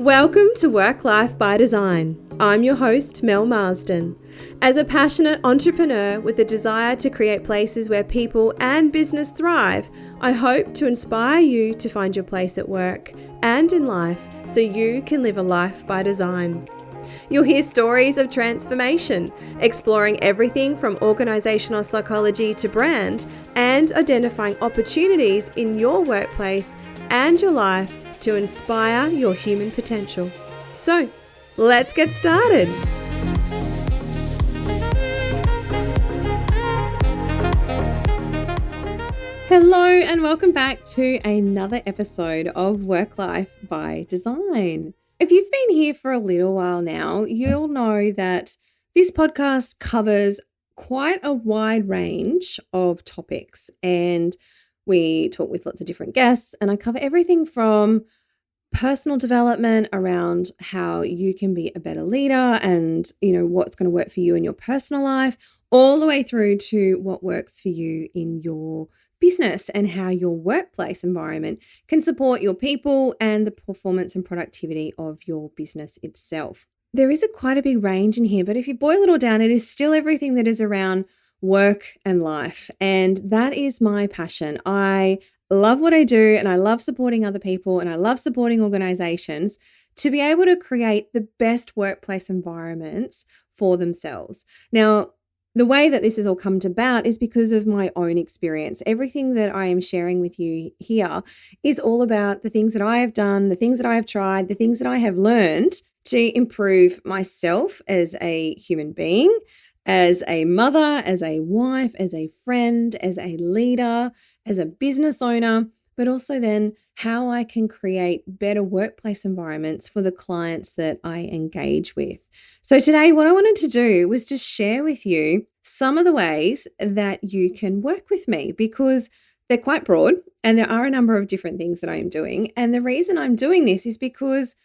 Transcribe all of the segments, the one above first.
Welcome to Work Life by Design. I'm your host, Mel Marsden. As a passionate entrepreneur with a desire to create places where people and business thrive, I hope to inspire you to find your place at work and in life so you can live a life by design. You'll hear stories of transformation, exploring everything from organisational psychology to brand, and identifying opportunities in your workplace and your life to inspire your human potential. So, let's get started. Hello and welcome back to another episode of Work Life by Design. If you've been here for a little while now, you'll know that this podcast covers quite a wide range of topics, and we talk with lots of different guests, and I cover everything from personal development around how you can be a better leader and, what's going to work for you in your personal life, all the way through to what works for you in your business and how your workplace environment can support your people and the performance and productivity of your business itself. There is quite a big range in here, but if you boil it all down, it is still everything that is around work and life. And that is my passion. I love what I do, and I love supporting other people, and I love supporting organizations to be able to create the best workplace environments for themselves. Now, the way that this has all come about is because of my own experience. Everything that I am sharing with you here is all about the things that I have done, the things that I have tried, the things that I have learned to improve myself as a human being, as a mother, as a wife, as a friend, as a leader, as a business owner, but also then how I can create better workplace environments for the clients that I engage with. So today, what I wanted to do was just share with you some of the ways that you can work with me, because they're quite broad and there are a number of different things that I am doing. And the reason I'm doing this is because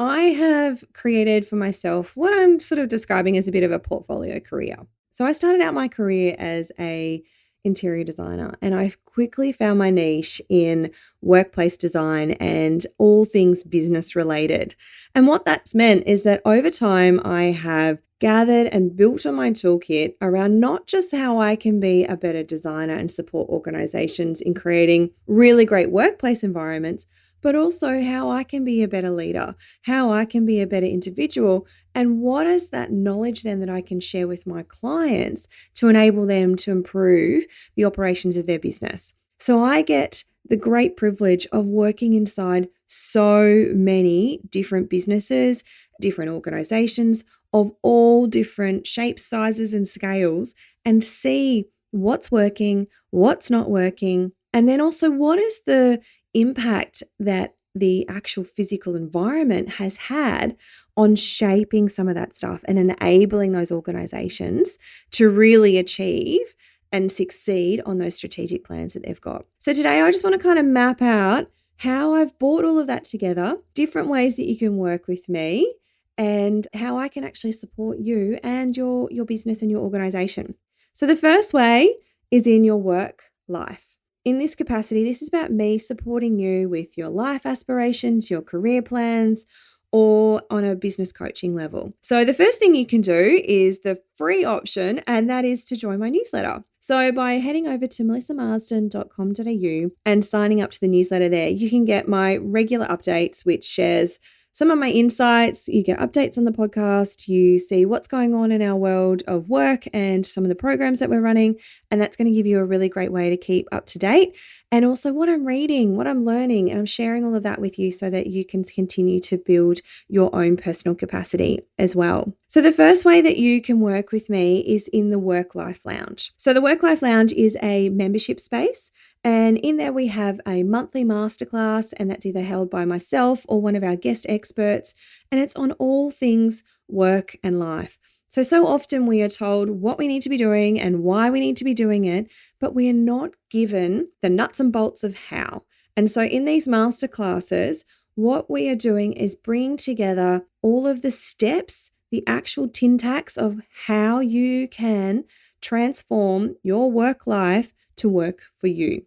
I have created for myself what I'm sort of describing as a bit of a portfolio career. So I started out my career as an interior designer, and I quickly found my niche in workplace design and all things business related. And what that's meant is that over time I have gathered and built on my toolkit around not just how I can be a better designer and support organizations in creating really great workplace environments, but also how I can be a better leader, how I can be a better individual, and what is that knowledge then that I can share with my clients to enable them to improve the operations of their business. So I get the great privilege of working inside so many different businesses, different organizations of all different shapes, sizes, and scales, and see what's working, what's not working, and then also what is the impact that the actual physical environment has had on shaping some of that stuff and enabling those organizations to really achieve and succeed on those strategic plans that they've got. So today I just want to kind of map out how I've brought all of that together, different ways that you can work with me, and how I can actually support you and your business and your organization. So the first way is in your work life. In this capacity, this is about me supporting you with your life aspirations, your career plans, or on a business coaching level. So the first thing you can do is the free option, and that is to join my newsletter. So by heading over to melissamarsden.com.au and signing up to the newsletter there, you can get my regular updates, which shares some of my insights. You get updates on the podcast, you see what's going on in our world of work and some of the programs that we're running, and that's going to give you a really great way to keep up to date. And also what I'm reading, what I'm learning, and I'm sharing all of that with you so that you can continue to build your own personal capacity as well. So the first way that you can work with me is in the Work Life Lounge. So the Work Life Lounge is a membership space, and in there we have a monthly masterclass, and that's either held by myself or one of our guest experts, and it's on all things work and life. So often we are told what we need to be doing and why we need to be doing it, but we are not given the nuts and bolts of how. And so in these masterclasses, what we are doing is bringing together all of the steps, the actual tin tacks of how you can transform your work life to work for you.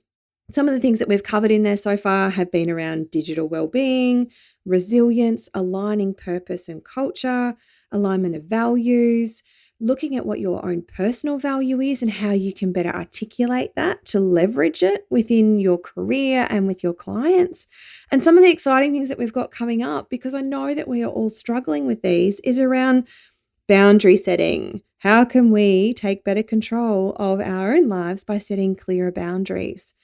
Some of the things that we've covered in there so far have been around digital well-being, resilience, aligning purpose and culture, alignment of values, looking at what your own personal value is and how you can better articulate that to leverage it within your career and with your clients. And some of the exciting things that we've got coming up, because I know that we are all struggling with these, is around boundary setting. How can we take better control of our own lives by setting clearer boundaries?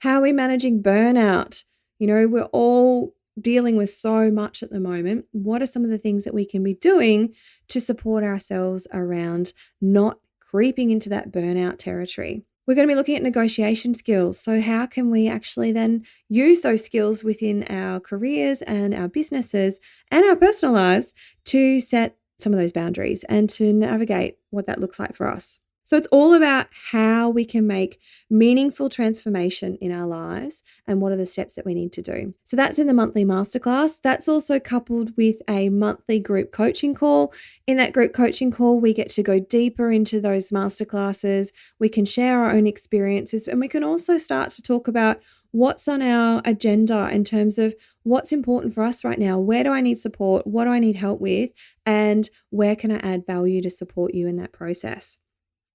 How are we managing burnout? We're all dealing with so much at the moment. What are some of the things that we can be doing to support ourselves around not creeping into that burnout territory? We're going to be looking at negotiation skills. So how can we actually then use those skills within our careers and our businesses and our personal lives to set some of those boundaries and to navigate what that looks like for us? So it's all about how we can make meaningful transformation in our lives and what are the steps that we need to do. So that's in the monthly masterclass. That's also coupled with a monthly group coaching call. In that group coaching call, we get to go deeper into those masterclasses. We can share our own experiences, and we can also start to talk about what's on our agenda in terms of what's important for us right now. Where do I need support? What do I need help with? And where can I add value to support you in that process?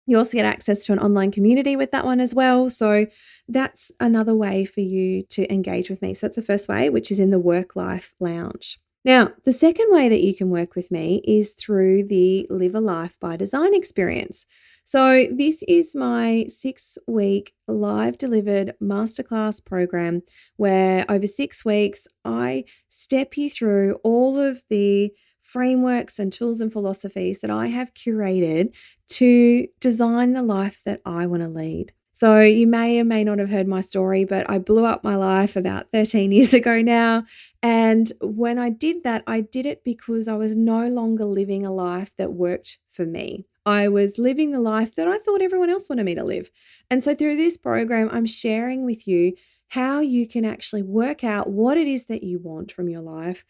You also get access to an online community with that one as well. So that's another way for you to engage with me. So that's the first way, which is in the Work Life Lounge. Now, the second way that you can work with me is through the Live a Life by Design experience. So this is my 6-week live delivered masterclass program where over 6 weeks, I step you through all of the frameworks and tools and philosophies that I have curated to design the life that I want to lead. So you may or may not have heard my story, but I blew up my life about 13 years ago now. And when I did that, I did it because I was no longer living a life that worked for me. I was living the life that I thought everyone else wanted me to live. And so through this program, I'm sharing with you how you can actually work out what it is that you want from your life,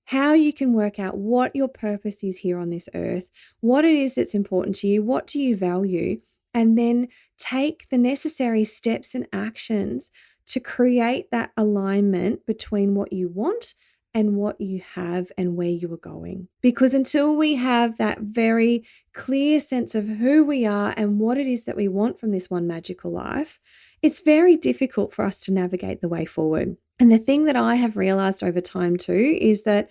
how you can work out what your purpose is here on this earth, what it is that's important to you, what do you value, and then take the necessary steps and actions to create that alignment between what you want and what you have and where you are going. Because until we have that very clear sense of who we are and what it is that we want from this one magical life, it's very difficult for us to navigate the way forward. And the thing that I have realized over time too is that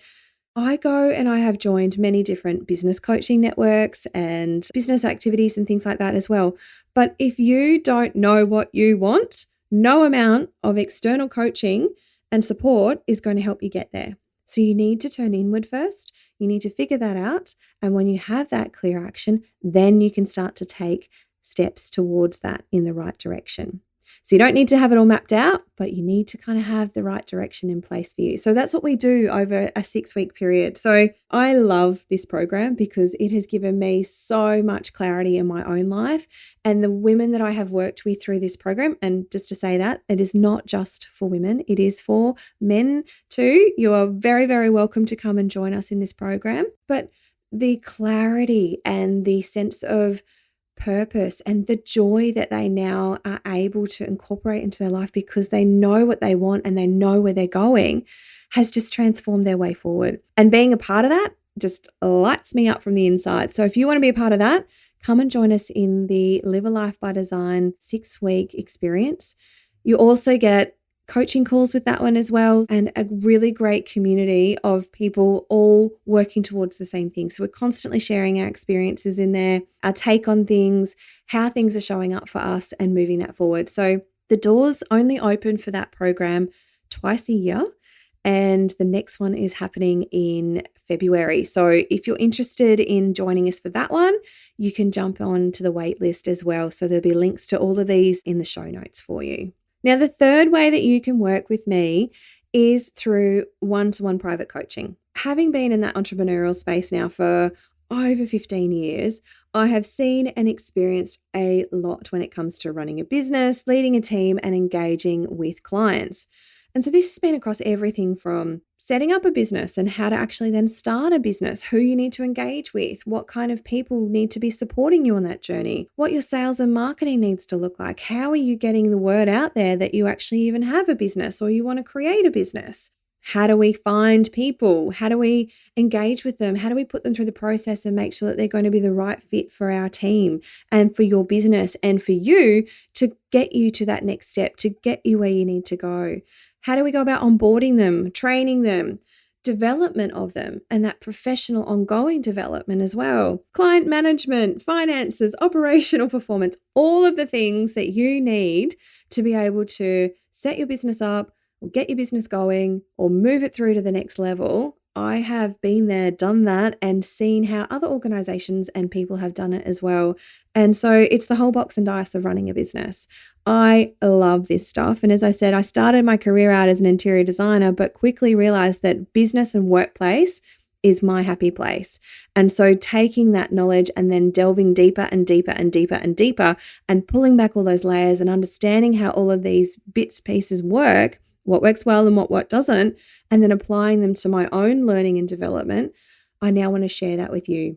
I go and I have joined many different business coaching networks and business activities and things like that as well. But if you don't know what you want, no amount of external coaching and support is going to help you get there. So you need to turn inward first. You need to figure that out. And when you have that clear action, then you can start to take steps towards that in the right direction. So you don't need to have it all mapped out, but you need to kind of have the right direction in place for you. So that's what we do over a 6-week period. So I love this program because it has given me so much clarity in my own life and the women that I have worked with through this program. And just to say that, it is not just for women, it is for men too. You are very, very welcome to come and join us in this program. But the clarity and the sense of purpose and the joy that they now are able to incorporate into their life because they know what they want and they know where they're going has just transformed their way forward. And being a part of that just lights me up from the inside. So if you want to be a part of that, come and join us in the Live a Life by Design 6-week experience. You also get coaching calls with that one as well, and a really great community of people all working towards the same thing. So we're constantly sharing our experiences in there, our take on things, how things are showing up for us and moving that forward. So the doors only open for that program twice a year, and the next one is happening in February. So if you're interested in joining us for that one, you can jump on to the wait list as well. So there'll be links to all of these in the show notes for you. Now, the third way that you can work with me is through one-to-one private coaching. Having been in that entrepreneurial space now for over 15 years, I have seen and experienced a lot when it comes to running a business, leading a team, and engaging with clients. And so this has been across everything from setting up a business and how to actually then start a business, who you need to engage with, what kind of people need to be supporting you on that journey, what your sales and marketing needs to look like. How are you getting the word out there that you actually even have a business or you want to create a business? How do we find people? How do we engage with them? How do we put them through the process and make sure that they're going to be the right fit for our team and for your business and for you to get you to that next step, to get you where you need to go? How do we go about onboarding them, training them, development of them, and that professional ongoing development as well? Client management, finances, operational performance, all of the things that you need to be able to set your business up, or get your business going, or move it through to the next level. I have been there, done that, and seen how other organizations and people have done it as well. And so it's the whole box and dice of running a business. I love this stuff. And as I said, I started my career out as an interior designer, but quickly realized that business and workplace is my happy place. And so taking that knowledge and then delving deeper and deeper and deeper and deeper and pulling back all those layers and understanding how all of these bits, pieces work, what works well and what doesn't, and then applying them to my own learning and development, I now want to share that with you.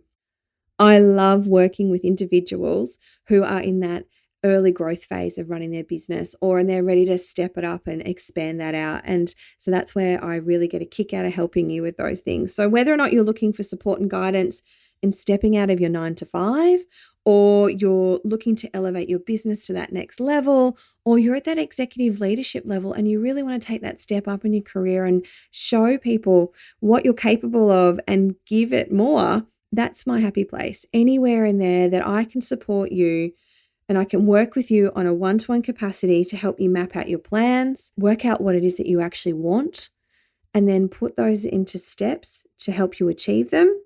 I love working with individuals who are in that early growth phase of running their business, or and they're ready to step it up and expand that out. And so that's where I really get a kick out of helping you with those things. So whether or not you're looking for support and guidance in stepping out of your 9 to 5, or you're looking to elevate your business to that next level, or you're at that executive leadership level and you really want to take that step up in your career and show people what you're capable of and give it more, that's my happy place. Anywhere in there that I can support you and I can work with you on a one-to-one capacity to help you map out your plans, work out what it is that you actually want, and then put those into steps to help you achieve them.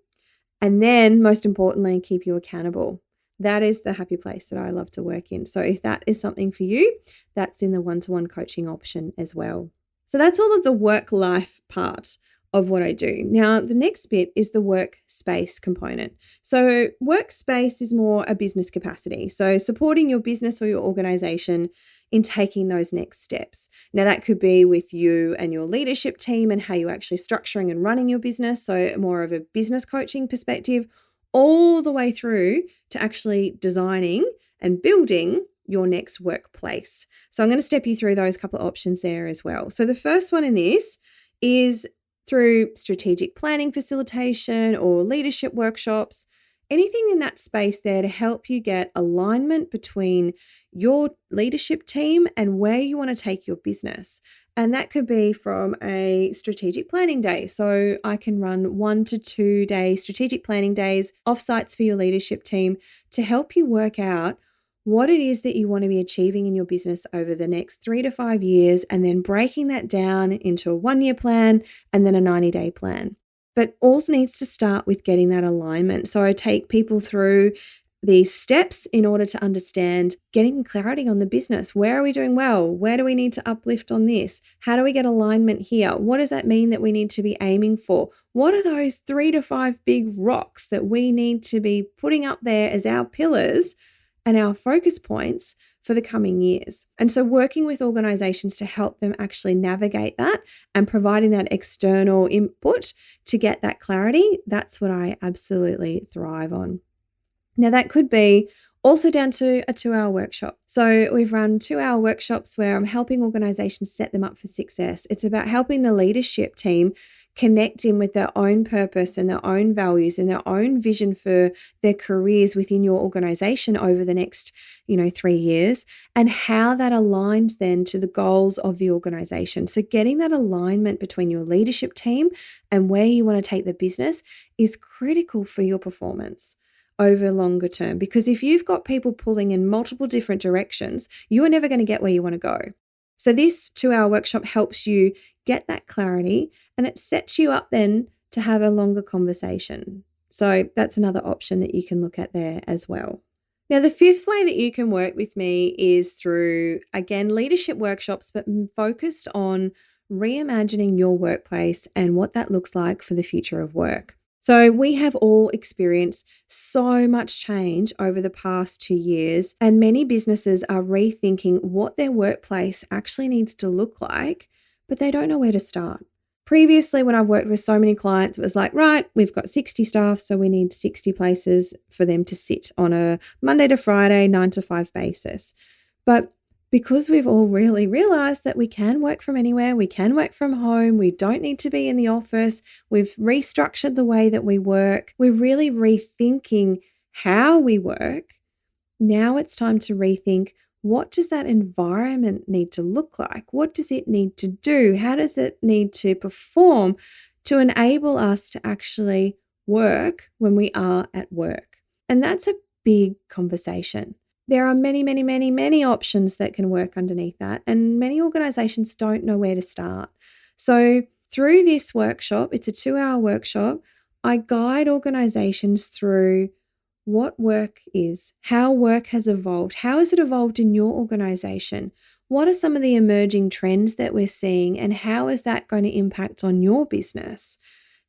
And then, most importantly, keep you accountable. That is the happy place that I love to work in. So if that is something for you, that's in the one-to-one coaching option as well. So that's all of the work-life part of what I do. Now, the next bit is the workspace component. So workspace is more a business capacity. So supporting your business or your organization in taking those next steps. Now, that could be with you and your leadership team and how you're actually structuring and running your business. So more of a business coaching perspective, all the way through to actually designing and building your next workplace. So I'm going to step you through those couple of options there as well. So the first one in this is through strategic planning facilitation or leadership workshops, anything in that space there to help you get alignment between your leadership team and where you want to take your business. And that could be from a strategic planning day. So I can run 1 to 2 day strategic planning days, offsites for your leadership team to help you work out what it is that you want to be achieving in your business over the next 3 to 5 years, and then breaking that down into a 1-year plan and then a 90-day plan. But also needs to start with getting that alignment. So I take people through these steps in order to understand getting clarity on the business. Where are we doing well? Where do we need to uplift on this? How do we get alignment here? What does that mean that we need to be aiming for? What are those 3 to 5 big rocks that we need to be putting up there as our pillars and our focus points for the coming years? And so working with organizations to help them actually navigate that and providing that external input to get that clarity, that's what I absolutely thrive on. Now, that could be also down to a 2-hour workshop. So we've run 2-hour workshops where I'm helping organizations set them up for success. It's about helping the leadership team connect in with their own purpose and their own values and their own vision for their careers within your organization over the next, 3 years, and how that aligns then to the goals of the organization. So getting that alignment between your leadership team and where you want to take the business is critical for your performance over longer term, because if you've got people pulling in multiple different directions, you are never going to get where you want to go. So this 2-hour workshop helps you get that clarity, and it sets you up then to have a longer conversation. So that's another option that you can look at there as well. Now, the 5th way that you can work with me is through, again, leadership workshops, but focused on reimagining your workplace and what that looks like for the future of work. So we have all experienced so much change over the past 2 years, and many businesses are rethinking what their workplace actually needs to look like but they don't know where to start. Previously, when I've worked with so many clients, it was like, right, we've got 60 staff, so we need 60 places for them to sit on a Monday to Friday, 9 to 5 basis. But because we've all really realized that we can work from anywhere, we can work from home, we don't need to be in the office, we've restructured the way that we work, we're really rethinking how we work. Now it's time to rethink, what does that environment need to look like? What does it need to do? How does it need to perform to enable us to actually work when we are at work? And that's a big conversation. There are many, many, many, many options that can work underneath that, and many organizations don't know where to start. So through this workshop, it's a 2-hour workshop, I guide organizations through what work is, how work has evolved, how has it evolved in your organization, what are some of the emerging trends that we're seeing, and how is that going to impact on your business?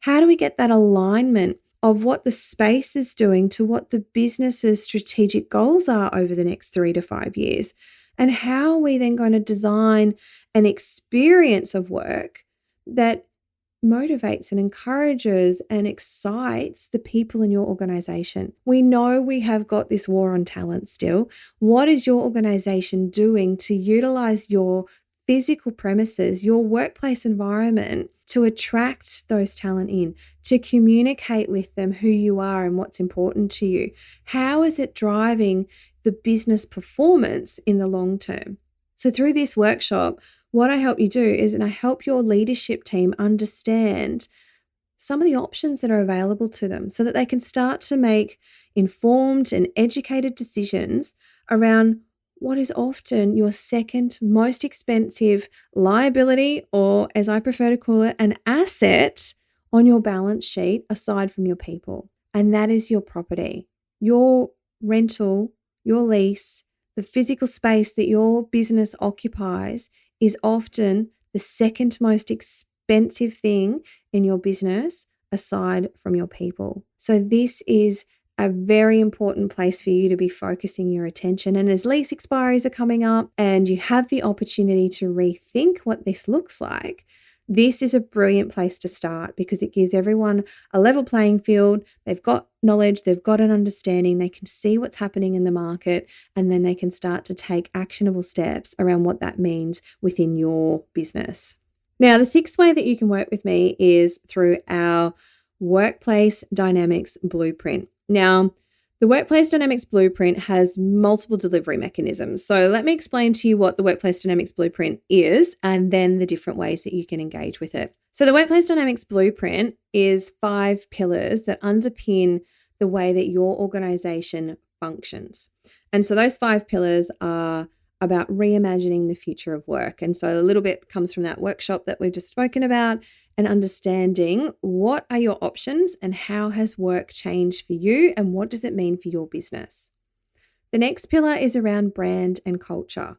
How do we get that alignment of what the space is doing to what the business's strategic goals are over the next 3 to 5 years? And how are we then going to design an experience of work that motivates and encourages and excites the people in your organization? We know we have got this war on talent still. What is your organization doing to utilize your physical premises, your workplace environment, to attract those talent in, to communicate with them who you are and what's important to you? How is it driving the business performance in the long term? So through this workshop, what I help you do is, and I help your leadership team understand some of the options that are available to them so that they can start to make informed and educated decisions around what is often your second most expensive liability, or as I prefer to call it, an asset on your balance sheet aside from your people. And that is your property, your rental, your lease, the physical space that your business occupies is often the second most expensive thing in your business aside from your people. So this is a very important place for you to be focusing your attention. And as lease expiries are coming up and you have the opportunity to rethink what this looks like, this is a brilliant place to start because it gives everyone a level playing field. They've got knowledge, they've got an understanding, they can see what's happening in the market, and then they can start to take actionable steps around what that means within your business. Now, the 6th way that you can work with me is through our Workplace Dynamics Blueprint. Now, the Workplace Dynamics Blueprint has multiple delivery mechanisms. So let me explain to you what the Workplace Dynamics Blueprint is and then the different ways that you can engage with it. So the Workplace Dynamics Blueprint is 5 pillars that underpin the way that your organization functions. And so those 5 pillars are about reimagining the future of work. And so a little bit comes from that workshop that we've just spoken about, and understanding what are your options and how has work changed for you and what does it mean for your business. The next pillar is around brand and culture.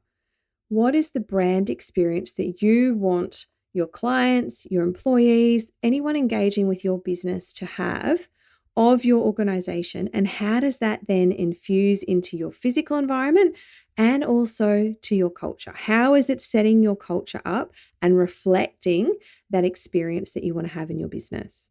What is the brand experience that you want your clients, your employees, anyone engaging with your business to have of your organization, and how does that then infuse into your physical environment and also to your culture? How is it setting your culture up and reflecting that experience that you want to have in your business?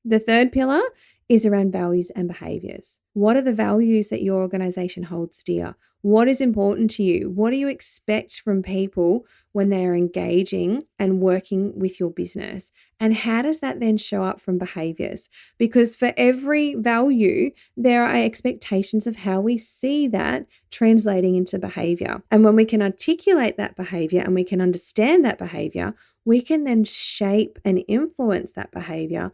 The third pillar is around values and behaviors. What are the values that your organization holds dear? What is important to you? What do you expect from people when they are engaging and working with your business? And how does that then show up from behaviors? Because for every value, there are expectations of how we see that translating into behavior. And when we can articulate that behavior and we can understand that behavior, we can then shape and influence that behavior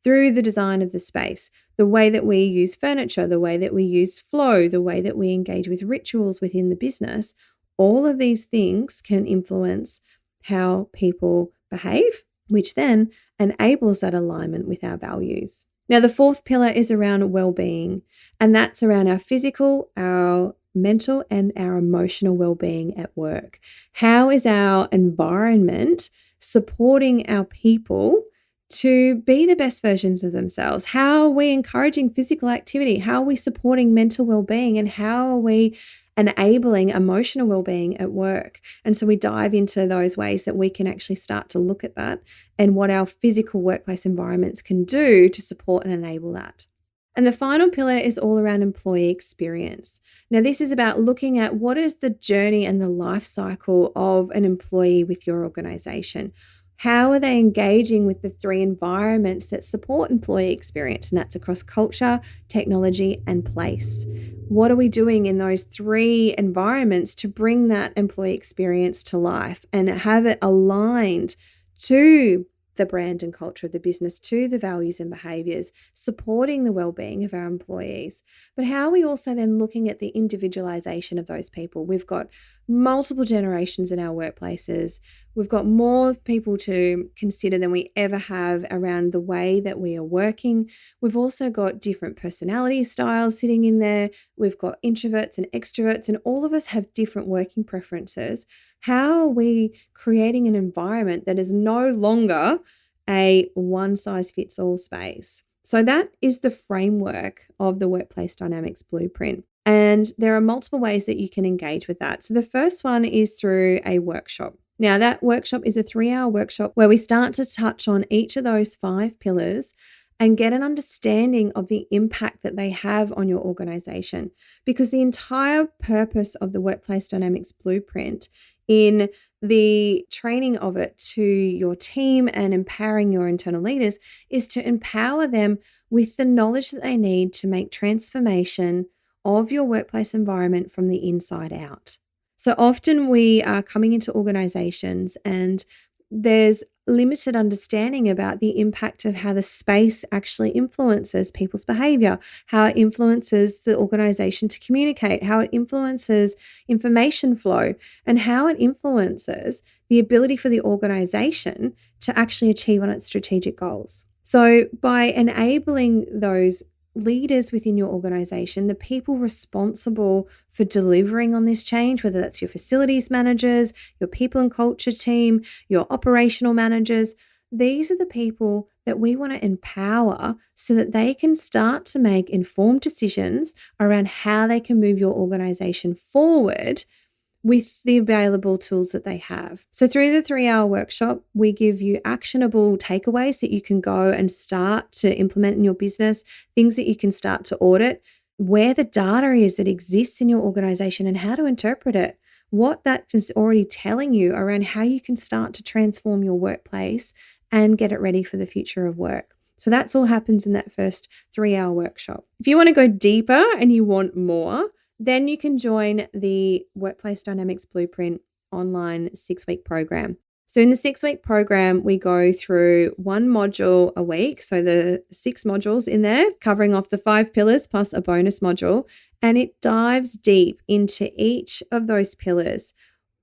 through the design of the space, the way that we use furniture, the way that we use flow, the way that we engage with rituals within the business. All of these things can influence how people behave, which then enables that alignment with our values. Now, the 4th pillar is around well-being, and that's around our physical, our mental, and our emotional well-being at work. How is our environment supporting our people to be the best versions of themselves? How are we encouraging physical activity? How are we supporting mental well-being? And how are we enabling emotional well-being at work. And so we dive into those ways that we can actually start to look at that and what our physical workplace environments can do to support and enable that. And the final pillar is all around employee experience. Now, this is about looking at what is the journey and the life cycle of an employee with your organization. How are they engaging with the 3 environments that support employee experience? And that's across culture, technology, and place. What are we doing in those 3 environments to bring that employee experience to life and have it aligned to the brand and culture of the business, to the values and behaviors, supporting the well-being of our employees? But how are we also then looking at the individualization of those people? We've got multiple generations in our workplaces. We've got more people to consider than we ever have around the way that we are working. We've also got different personality styles sitting in there. We've got introverts and extroverts, and all of us have different working preferences. How are we creating an environment that is no longer a one-size-fits-all space? So that is the framework of the Workplace Dynamics Blueprint. And there are multiple ways that you can engage with that. So the first one is through a workshop. Now, that workshop is a 3-hour workshop where we start to touch on each of those 5 pillars and get an understanding of the impact that they have on your organization. Because the entire purpose of the Workplace Dynamics Blueprint in the training of it to your team and empowering your internal leaders is to empower them with the knowledge that they need to make transformation of your workplace environment from the inside out. So often we are coming into organizations and there's limited understanding about the impact of how the space actually influences people's behavior, how it influences the organization to communicate, how it influences information flow, and how it influences the ability for the organization to actually achieve on its strategic goals. So by enabling those leaders within your organization, the people responsible for delivering on this change, whether that's your facilities managers, your people and culture team, your operational managers, these are the people that we want to empower so that they can start to make informed decisions around how they can move your organization forward with the available tools that they have. So through the 3-hour workshop, we give you actionable takeaways that you can go and start to implement in your business, things that you can start to audit, where the data is that exists in your organization and how to interpret it, what that is already telling you around how you can start to transform your workplace and get it ready for the future of work. So that's all happens in that first 3-hour workshop. If you want to go deeper and you want more, then you can join the Workplace Dynamics Blueprint online 6-week program. So in the 6-week program, we go through 1 module a week. So the 6 modules in there, covering off the 5 pillars plus a bonus module. And it dives deep into each of those pillars,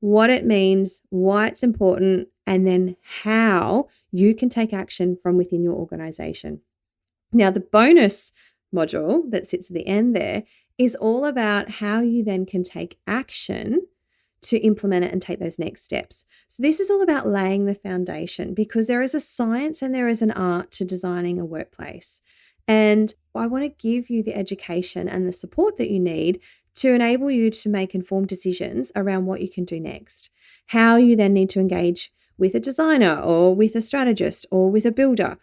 what it means, why it's important, and then how you can take action from within your organization. Now, the bonus module that sits at the end there is all about how you then can take action to implement it and take those next steps. So this is all about laying the foundation, because there is a science and there is an art to designing a workplace. And I want to give you the education and the support that you need to enable you to make informed decisions around what you can do next, how you then need to engage with a designer or with a strategist or with a builder,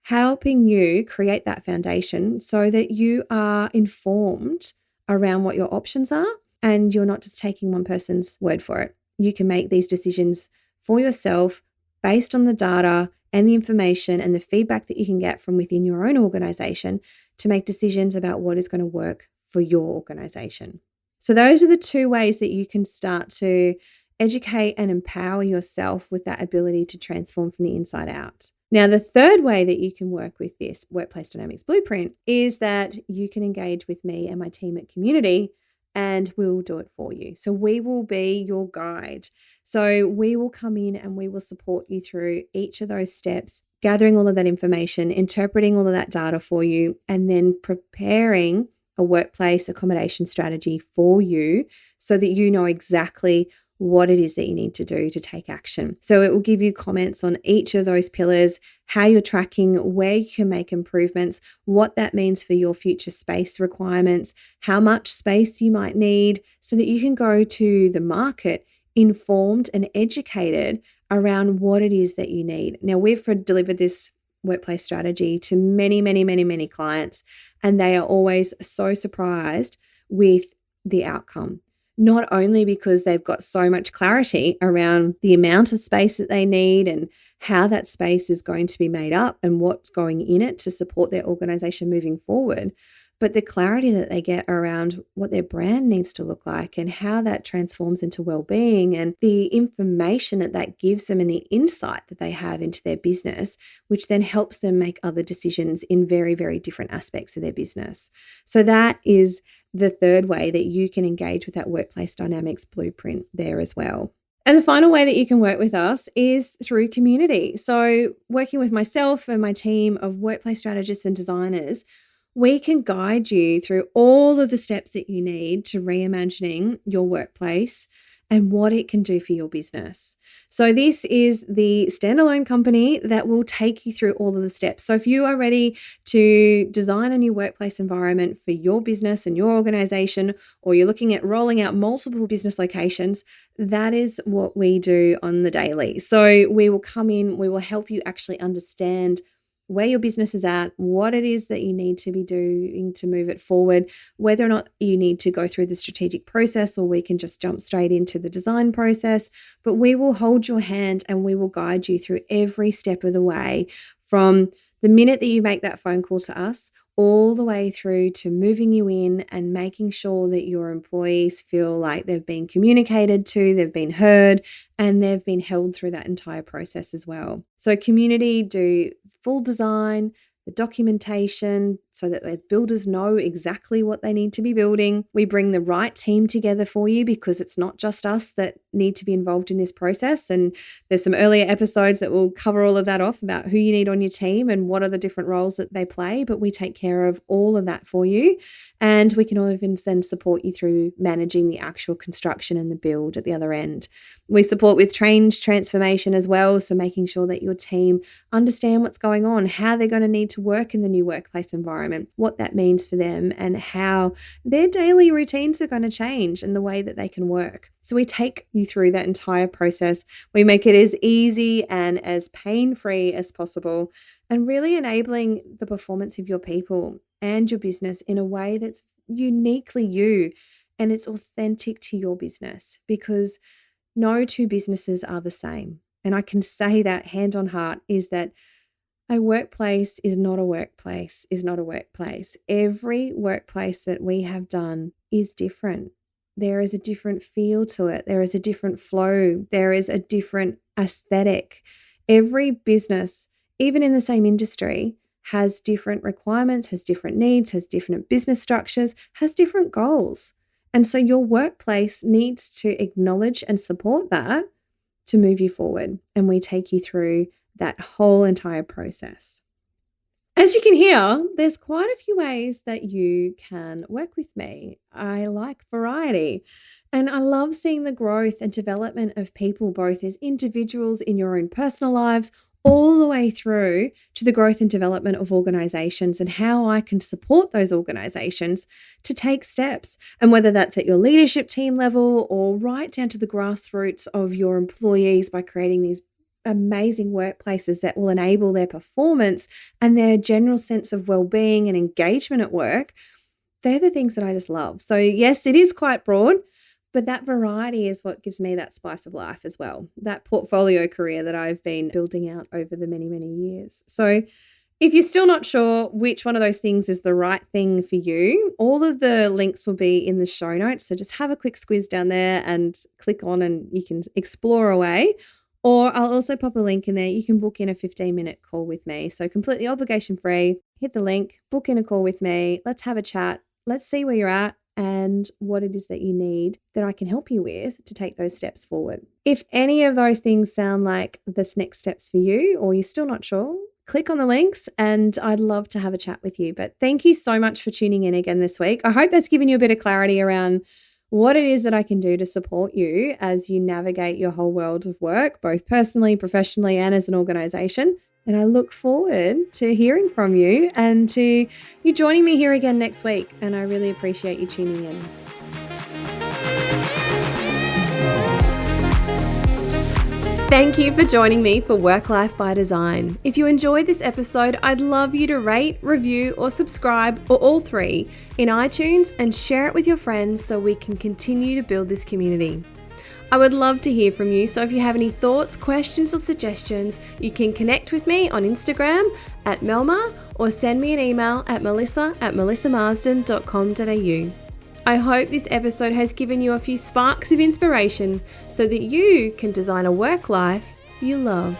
helping you create that foundation so that you are informed around what your options are and you're not just taking one person's word for it. You can make these decisions for yourself based on the data and the information and the feedback that you can get from within your own organization to make decisions about what is going to work for your organization. So those are the 2 ways that you can start to educate and empower yourself with that ability to transform from the inside out. Now, the 3rd way that you can work with this Workplace Dynamics Blueprint is that you can engage with me and my team at Community, and we'll do it for you. So we will be your guide. So we will come in and we will support you through each of those steps, gathering all of that information, interpreting all of that data for you, and then preparing a workplace accommodation strategy for you so that you know exactly what it is that you need to do to take action. So it will give you comments on each of those pillars, how you're tracking, where you can make improvements, what that means for your future space requirements, how much space you might need, so that you can go to the market informed and educated around what it is that you need. Now, we've delivered this workplace strategy to many, many, many, many clients, and they are always so surprised with the outcome. Not only because they've got so much clarity around the amount of space that they need and how that space is going to be made up and what's going in it to support their organization moving forward, but the clarity that they get around what their brand needs to look like and how that transforms into well-being, and the information that that gives them and the insight that they have into their business, which then helps them make other decisions in very, very different aspects of their business. So that is the third way that you can engage with that workplace dynamics blueprint there as well. And the final way that you can work with us is through community. So working with myself and my team of workplace strategists and designers, we can guide you through all of the steps that you need to reimagining your workplace and what it can do for your business. So this is the standalone company that will take you through all of the steps. So if you are ready to design a new workplace environment for your business and your organization, or you're looking at rolling out multiple business locations, that is what we do on the daily. So we will come in, we will help you actually understand where your business is at, what it is that you need to be doing to move it forward, whether or not you need to go through the strategic process, or we can just jump straight into the design process. But we will hold your hand and we will guide you through every step of the way, from the minute that you make that phone call to us all the way through to moving you in and making sure that your employees feel like they've been communicated to, they've been heard, and they've been held through that entire process as well. So community do full design, the documentation, so that the builders know exactly what they need to be building. We bring the right team together for you, because it's not just us that need to be involved in this process. And there's some earlier episodes that will cover all of that off about who you need on your team and what are the different roles that they play. But we take care of all of that for you. And we can even then support you through managing the actual construction and the build at the other end. We support with change transformation as well. So making sure that your team understand what's going on, how they're going to need to work in the new workplace environment, what that means for them, and how their daily routines are going to change and the way that they can work. So we take you through that entire process. We make it as easy and as pain-free as possible, and really enabling the performance of your people and your business in a way that's uniquely you and it's authentic to your business, because no two businesses are the same. And I can say that hand on heart, is that a workplace is not a workplace, is not a workplace. Every workplace that we have done is different. There is a different feel to it. There is a different flow. There is a different aesthetic. Every business, even in the same industry, has different requirements, has different needs, has different business structures, has different goals. And so your workplace needs to acknowledge and support that to move you forward. And we take you through that whole entire process. As you can hear, there's quite a few ways that you can work with me. I like variety, and I love seeing the growth and development of people, both as individuals in your own personal lives, all the way through to the growth and development of organizations, and how I can support those organizations to take steps. And whether that's at your leadership team level or right down to the grassroots of your employees, by creating these amazing workplaces that will enable their performance and their general sense of well-being and engagement at work, they're the things that I just love. So yes, it is quite broad, but that variety is what gives me that spice of life as well, that portfolio career that I've been building out over the many, many years. So if you're still not sure which one of those things is the right thing for you, all of the links will be in the show notes. So just have a quick squiz down there and click on, and you can explore away. Or I'll also pop a link in there. You can book in a 15-minute call with me. So completely obligation free. Hit the link, book in a call with me. Let's have a chat. Let's see where you're at and what it is that you need that I can help you with to take those steps forward. If any of those things sound like the next steps for you, or you're still not sure, click on the links and I'd love to have a chat with you. But thank you so much for tuning in again this week. I hope that's given you a bit of clarity around what it is that I can do to support you as you navigate your whole world of work, both personally, professionally, and as an organization. And I look forward to hearing from you and to you joining me here again next week. And I really appreciate you tuning in. Thank you for joining me for Work Life by Design. If you enjoyed this episode, I'd love you to rate, review, or subscribe, or all three, in iTunes and share it with your friends so we can continue to build this community. I would love to hear from you, so if you have any thoughts, questions, or suggestions, you can connect with me on Instagram at Melma or send me an email at melissa@melissamarsden.com.au. I hope this episode has given you a few sparks of inspiration so that you can design a work life you love.